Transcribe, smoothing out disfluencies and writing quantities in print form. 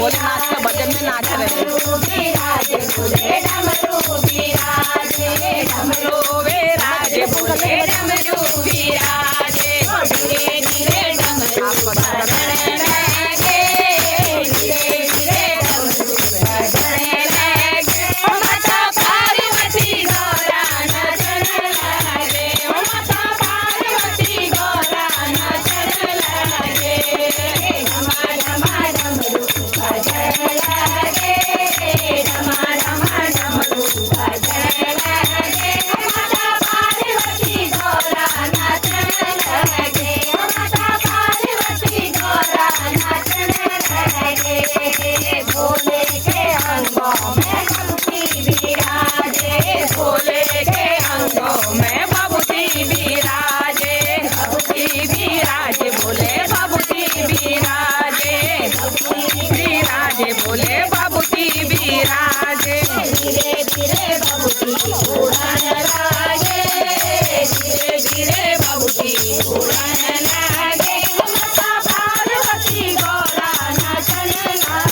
भोलेनाथ के भजन में नाच रहे हैं। डमरू विराजे भोले डमरू विराजे भोले डमरू विराजे। धीरे धीरे डमरू बजने लगे, धीरे धीरे डमरू बजने लगे। माता पार्वती गौरा नाचने लगे, माता पार्वती गौरा नाचने लगे। डमा डमा डमरू बजने लगे, डमा डमा डमरू बजने लगे। माता पार्वती गौरा नाचने लगे, माता पार्वती गौरा नाचने लगे। भोले के अंगों में बबूती विराजे, भोले के अंगों में बबूती विराजे। बबूती विराजे भोले बबूती विराजे, बबूती विराजे भोले बबूती